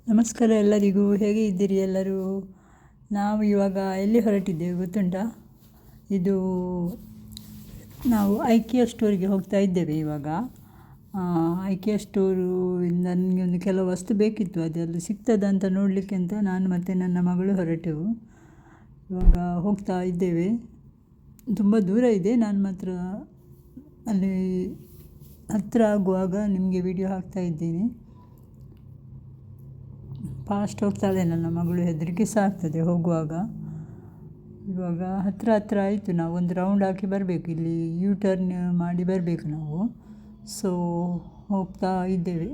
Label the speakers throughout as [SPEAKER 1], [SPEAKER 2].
[SPEAKER 1] ನಮಸ್ಕಾರ ಎಲ್ಲರಿಗೂ. ಹೇಗೆ ಇದ್ದೀರಿ ಎಲ್ಲರೂ? ನಾವು ಇವಾಗ ಎಲ್ಲಿ ಹೊರಟಿದ್ದೇವೆ ಗೊತ್ತುಂಟಾ? ಇದು ನಾವು ಐಕಿಯಾ ಸ್ಟೋರಿಗೆ ಹೋಗ್ತಾ ಇದ್ದೇವೆ ಇವಾಗ. ಐಕಿಯಾ ಸ್ಟೋರು ನನಗೆ ಒಂದು ಕೆಲವು ವಸ್ತು ಬೇಕಿತ್ತು, ಅದೆಲ್ಲ ಸಿಗ್ತದ ಅಂತ ನೋಡಲಿಕ್ಕೆ ಅಂತ ನಾನು ಮತ್ತು ನನ್ನ ಮಗಳು ಹೊರಟೆವು. ಇವಾಗ ಹೋಗ್ತಾ ಇದ್ದೇವೆ. ತುಂಬ ದೂರ ಇದೆ. ನಾನು ಮಾತ್ರ ಅಲ್ಲಿ ಹತ್ತಿರ ಆಗುವಾಗ ನಿಮಗೆ ವಿಡಿಯೋ ಹಾಕ್ತಾ ಇದ್ದೀನಿ. ಫಾಸ್ಟ್ ಹೋಗ್ತಾಳೆ ನನ್ನ ಮಗಳು, ಹೆದರಿಕೆ ಸಹ ಆಗ್ತದೆ ಹೋಗುವಾಗ. ಇವಾಗ ಹತ್ತಿರ ಆಯಿತು. ನಾವು ಒಂದು ರೌಂಡ್ ಹಾಕಿ ಬರಬೇಕು, ಇಲ್ಲಿ ಯೂ ಟರ್ನ್ ಮಾಡಿ ಬರಬೇಕು ನಾವು. ಸೊ ಹೋಗ್ತಾ ಇದ್ದೇವೆ.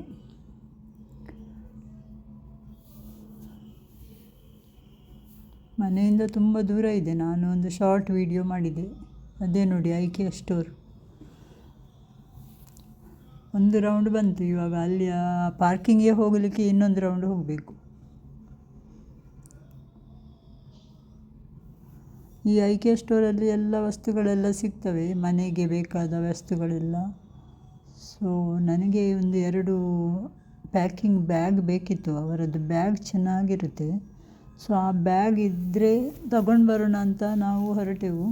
[SPEAKER 1] ಮನೆಯಿಂದ ತುಂಬ ದೂರ ಇದೆ. ನಾನು ಒಂದು ಶಾರ್ಟ್ ವಿಡಿಯೋ ಮಾಡಿದೆ, ಅದೇ ನೋಡಿ ಐಕಿಯಾ ಸ್ಟೋರ್. ಒಂದು ರೌಂಡ್ ಬಂತು. ಇವಾಗ ಅಲ್ಲಿಯ ಪಾರ್ಕಿಂಗ್ಗೆ ಹೋಗಲಿಕ್ಕೆ ಇನ್ನೊಂದು ರೌಂಡ್ ಹೋಗಬೇಕು. ಈ ಐಕಿಯಾ ಸ್ಟೋರಲ್ಲಿ ಎಲ್ಲ ವಸ್ತುಗಳೆಲ್ಲ ಸಿಗ್ತವೆ, ಮನೆಗೆ ಬೇಕಾದ ವಸ್ತುಗಳೆಲ್ಲ. ಸೊ ನನಗೆ ಒಂದು 2 ಪ್ಯಾಕಿಂಗ್ ಬ್ಯಾಗ್ ಬೇಕಿತ್ತು. ಅವರದ್ದು ಬ್ಯಾಗ್ ಚೆನ್ನಾಗಿರುತ್ತೆ. ಸೊ ಆ ಬ್ಯಾಗ್ ಇದ್ದರೆ ತಗೊಂಡು ಬರೋಣ ಅಂತ ನಾವು ಹೊರಟೆವು.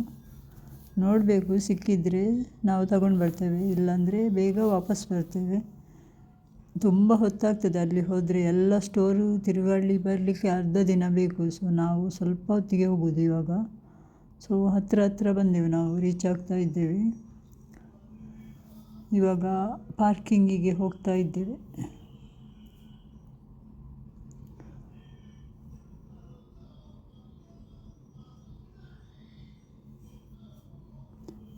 [SPEAKER 1] ನೋಡಬೇಕು, ಸಿಕ್ಕಿದರೆ ನಾವು ತಗೊಂಡು ಬರ್ತೇವೆ, ಇಲ್ಲಾಂದರೆ ಬೇಗ ವಾಪಸ್ ಬರ್ತೇವೆ. ತುಂಬ ಹೊತ್ತಾಗ್ತದೆ ಅಲ್ಲಿ ಹೋದರೆ. ಎಲ್ಲ ಸ್ಟೋರು ತಿರುಗಾಡಲಿ ಬರಲಿಕ್ಕೆ ಅರ್ಧ ದಿನ ಬೇಕು. ಸೊ ನಾವು ಸ್ವಲ್ಪ ಹೊತ್ತಿಗೆ ಹೋಗೋದು ಇವಾಗ. ಸೊ ಹತ್ತಿರ ಬಂದೆವು, ನಾವು ರೀಚ್ ಆಗ್ತಾ ಇದ್ದೇವೆ. ಇವಾಗ ಪಾರ್ಕಿಂಗಿಗೆ ಹೋಗ್ತಾ ಇದ್ದೇವೆ.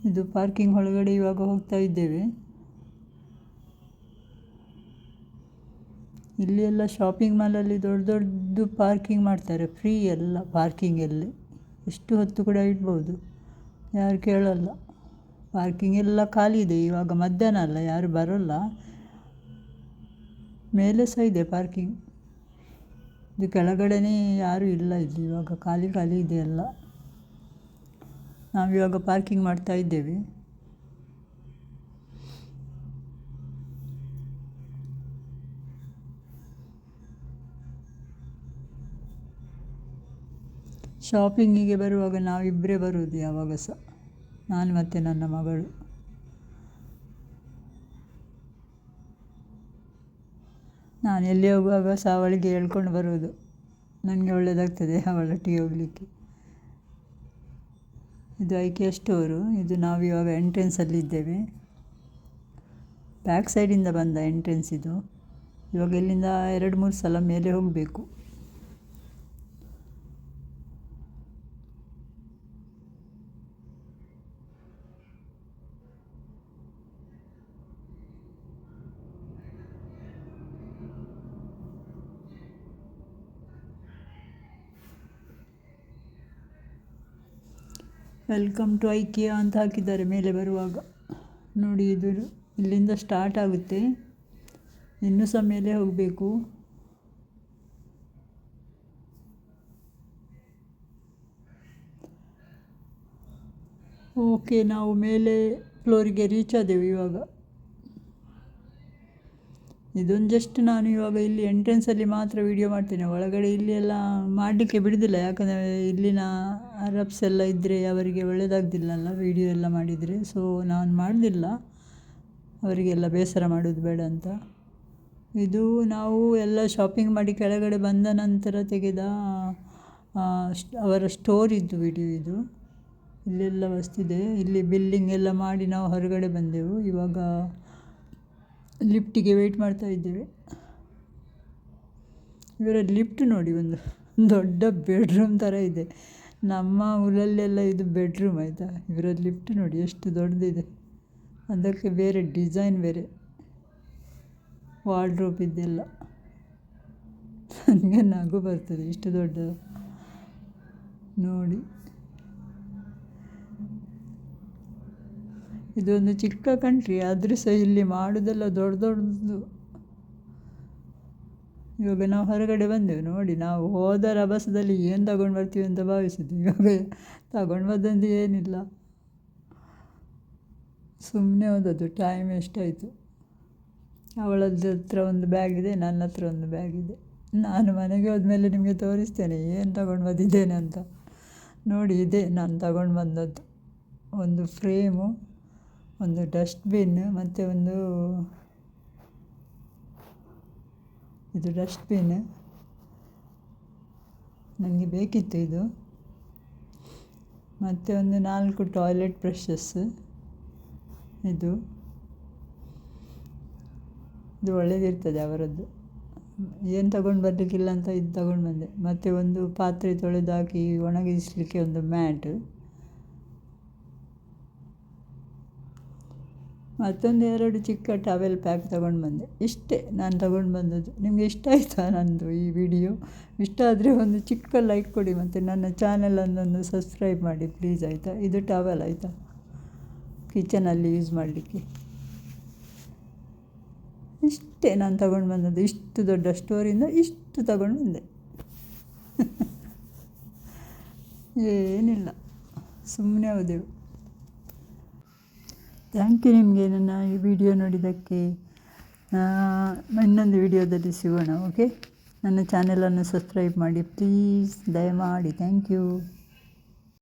[SPEAKER 1] ಇದು ಪಾರ್ಕಿಂಗ್ ಒಳಗಡೆ ಇವಾಗ ಹೋಗ್ತಾ ಇದ್ದೇವೆ. ಇಲ್ಲಿ ಎಲ್ಲ ಶಾಪಿಂಗ್ ಮಾಲಲ್ಲಿ ದೊಡ್ಡ ಪಾರ್ಕಿಂಗ್ ಮಾಡ್ತಾರೆ, ಫ್ರೀ ಎಲ್ಲ ಪಾರ್ಕಿಂಗಲ್ಲಿ. ಎಷ್ಟು ಹೊತ್ತು ಕೂಡ ಇಡ್ಬೋದು, ಯಾರು ಕೇಳಲ್ಲ. ಪಾರ್ಕಿಂಗ್ ಎಲ್ಲ ಖಾಲಿ ಇದೆ ಇವಾಗ, ಮಧ್ಯಾಹ್ನ ಅಲ್ಲ, ಯಾರು ಬರೋಲ್ಲ. ಮೇಲೆ ಸಹ ಇದೆ ಪಾರ್ಕಿಂಗ್, ಇದು ಕೆಳಗಡೆನೇ ಯಾರೂ ಇಲ್ಲ ಇಲ್ಲಿ. ಇವಾಗ ಖಾಲಿ ಇದೆ ಎಲ್ಲ. ನಾವಿವಾಗ ಪಾರ್ಕಿಂಗ್ ಮಾಡ್ತಾ ಇದ್ದೇವೆ. ಶಾಪಿಂಗಿಗೆ ಬರುವಾಗ ನಾವಿಬ್ಬರೇ ಬರುವುದು ಯಾವಾಗ ಸಹ, ನಾನು ಮತ್ತು ನನ್ನ ಮಗಳು. ನಾನು ಎಲ್ಲಿ ಹೋಗುವಾಗ ಸಹ ಅವಳಿಗೆ ಹೇಳ್ಕೊಂಡು ಬರುವುದು, ನನಗೆ ಒಳ್ಳೆಯದಾಗ್ತದೆ ಅವಳೊಟ್ಟಿಗೆ ಹೋಗಲಿಕ್ಕೆ. ಇದು ಐಕಿಯಾ ಸ್ಟೋರು. ಇದು ನಾವಿವಾಗ ಎಂಟ್ರೆನ್ಸಲ್ಲಿದ್ದೇವೆ. ಬ್ಯಾಕ್ ಸೈಡಿಂದ ಬಂದ ಎಂಟ್ರೆನ್ಸ್ ಇದು. ಇವಾಗ ಇಲ್ಲಿಂದ 2-3 ಸಲ ಮೇಲೆ ಹೋಗಬೇಕು. ವೆಲ್ಕಮ್ ಟು ಐಕಿಯಾ ಅಂತ ಹಾಕಿದ್ದಾರೆ ಮೇಲೆ ಬರುವಾಗ. ನೋಡಿ, ಇದು ಇಲ್ಲಿಂದ ಸ್ಟಾರ್ಟ್ ಆಗುತ್ತೆ, ಇನ್ನೂ ಸಹ ಮೇಲೆ ಹೋಗಬೇಕು. ಓಕೆ, ನಾವು ಮೇಲೆ ಫ್ಲೋರಿಗೆ ರೀಚ್ ಆದೆವು ಇವಾಗ. ಇದೊಂದು ಜಸ್ಟ್ ನಾನು ಇವಾಗ ಇಲ್ಲಿ ಎಂಟ್ರೆನ್ಸಲ್ಲಿ ಮಾತ್ರ ವೀಡಿಯೋ ಮಾಡ್ತೇನೆ. ಒಳಗಡೆ ಇಲ್ಲಿ ಎಲ್ಲ ಮಾಡಲಿಕ್ಕೆ ಬಿಡೋದಿಲ್ಲ, ಯಾಕಂದರೆ ಇಲ್ಲಿನ ಅರಬ್ಸ್ ಎಲ್ಲ ಇದ್ದರೆ ಅವರಿಗೆ ಒಳ್ಳೆಯದಾಗ್ದಿಲ್ಲಲ್ಲ ವೀಡಿಯೋ ಎಲ್ಲ ಮಾಡಿದರೆ. ಸೊ ನಾನು ಮಾಡೋದಿಲ್ಲ, ಅವರಿಗೆಲ್ಲ ಬೇಸರ ಮಾಡೋದು ಬೇಡ ಅಂತ. ಇದು ನಾವು ಎಲ್ಲ ಶಾಪಿಂಗ್ ಮಾಡಿ ಕೆಳಗಡೆ ಬಂದ ನಂತರ ತೆಗೆದ ಅವರ ಸ್ಟೋರಿದ್ದು ವಿಡಿಯೋ ಇದು. ಇಲ್ಲೆಲ್ಲ ವಸ್ತಿದೆ. ಇಲ್ಲಿ ಬಿಲ್ಲಿಂಗ್ ಎಲ್ಲ ಮಾಡಿ ನಾವು ಹೊರಗಡೆ ಬಂದೆವು. ಇವಾಗ ಲಿಫ್ಟಿಗೆ ವೆಯ್ಟ್ ಮಾಡ್ತಾ ಇದ್ದೇವೆ. ಇವರ ಲಿಫ್ಟ್ ನೋಡಿ, ಒಂದು ದೊಡ್ಡ ಬೆಡ್ರೂಮ್ ಥರ ಇದೆ. ನಮ್ಮ ಊರಲ್ಲೆಲ್ಲ ಇದು ಬೆಡ್ರೂಮ್ ಆಯಿತಾ. ಇವರ ಲಿಫ್ಟ್ ನೋಡಿ ಎಷ್ಟು ದೊಡ್ಡದಿದೆ, ಅದಕ್ಕೆ ಬೇರೆ ಡಿಸೈನ್, ಬೇರೆ ವಾರ್ಡ್ರೋಬ್ ಇದೆಲ್ಲ. ನನಗೆ ನಗು ಬರ್ತದೆ, ಇಷ್ಟು ದೊಡ್ಡ ನೋಡಿ. ಇದೊಂದು ಚಿಕ್ಕ ಕಂಟ್ರಿ, ಆದರೂ ಸಹ ಇಲ್ಲಿ ಮಾಡೋದೆಲ್ಲ ದೊಡ್ಡದು. ಇವಾಗ ನಾವು ಹೊರಗಡೆ ಬಂದೆವು. ನೋಡಿ, ನಾವು ಹೋದ ರಭಸದಲ್ಲಿ ಏನು ತಗೊಂಡು ಬರ್ತೀವಿ ಅಂತ ಭಾವಿಸಿದ್ವಿ. ಇವಾಗ ತಗೊಂಡು ಬಂದಂದು ಏನಿಲ್ಲ, ಸುಮ್ಮನೆ ಹೋದದ್ದು, ಟೈಮ್ ಎಷ್ಟಾಯಿತು. ಅವಳದ್ದು ಹತ್ರ ಒಂದು ಬ್ಯಾಗ್ ಇದೆ, ನನ್ನ ಹತ್ರ ಒಂದು ಬ್ಯಾಗ್ ಇದೆ. ನಾನು ಮನೆಗೆ ಹೋದ್ಮೇಲೆ ನಿಮಗೆ ತೋರಿಸ್ತೇನೆ ಏನು ತಗೊಂಡು ಬಂದಿದ್ದೇನೆ ಅಂತ. ನೋಡಿ, ಇದೆ ನಾನು ತಗೊಂಡು ಬಂದದ್ದು. ಒಂದು ಫ್ರೇಮು, ಒಂದು ಡಸ್ಟ್ಬಿನ್, ಮತ್ತು ಇದು ಡಸ್ಟ್ಬಿನ್ ನನಗೆ ಬೇಕಿತ್ತು ಇದು. ಮತ್ತು 4 ಟಾಯ್ಲೆಟ್ ಬ್ರಷಸ್. ಇದು ಒಳ್ಳೆಯದಿರ್ತದೆ ಅವರದ್ದು. ಏನು ತಗೊಂಡು ಬರಲಿಕ್ಕಿಲ್ಲ ಅಂತ ಇದು ತಗೊಂಡು ಬಂದೆ. ಮತ್ತು ಒಂದು ಪಾತ್ರೆ ತೊಳೆದಾಕಿ ಒಣಗಿಸಲಿಕ್ಕೆ ಒಂದು ಮ್ಯಾಟ್. ಮತ್ತೊಂದು 2 ಚಿಕ್ಕ ಟವೆಲ್ ಪ್ಯಾಕ್ ತಗೊಂಡು ಬಂದೆ. ಇಷ್ಟೇ ನಾನು ತಗೊಂಡು ಬಂದದ್ದು. ನಿಮಗೆ ಇಷ್ಟ ಆಯಿತಾ ನನ್ನದು ಈ ವಿಡಿಯೋ? ಇಷ್ಟ ಆದರೆ ಒಂದು ಚಿಕ್ಕ ಲೈಕ್ ಕೊಡಿ, ಮತ್ತು ನನ್ನ ಚಾನಲನ್ನು ಸಬ್ಸ್ಕ್ರೈಬ್ ಮಾಡಿ ಪ್ಲೀಸ್, ಆಯಿತಾ? ಇದು ಟವೆಲ್, ಆಯಿತಾ, ಕಿಚನಲ್ಲಿ ಯೂಸ್ ಮಾಡಲಿಕ್ಕೆ. ಇಷ್ಟೇ ನಾನು ತಗೊಂಡು ಬಂದದ್ದು. ಇಷ್ಟು ದೊಡ್ಡ ಸ್ಟೋರಿಂದ ಇಷ್ಟು ತಗೊಂಡು ಬಂದೆ. ಏನಿಲ್ಲ, ಸುಮ್ಮನೆ ಹೋದೆವು. ಥ್ಯಾಂಕ್ ಯು ನಿಮಗೆ ನನ್ನ ಈ ವಿಡಿಯೋ ನೋಡಿದ್ದಕ್ಕೆ. ಇನ್ನೊಂದು ವಿಡಿಯೋದಲ್ಲಿ ಸಿಗೋಣ, ಓಕೆ? ನನ್ನ ಚಾನಲನ್ನು ಸಬ್ಸ್ಕ್ರೈಬ್ ಮಾಡಿ ಪ್ಲೀಸ್, ದಯಮಾಡಿ. Thank you.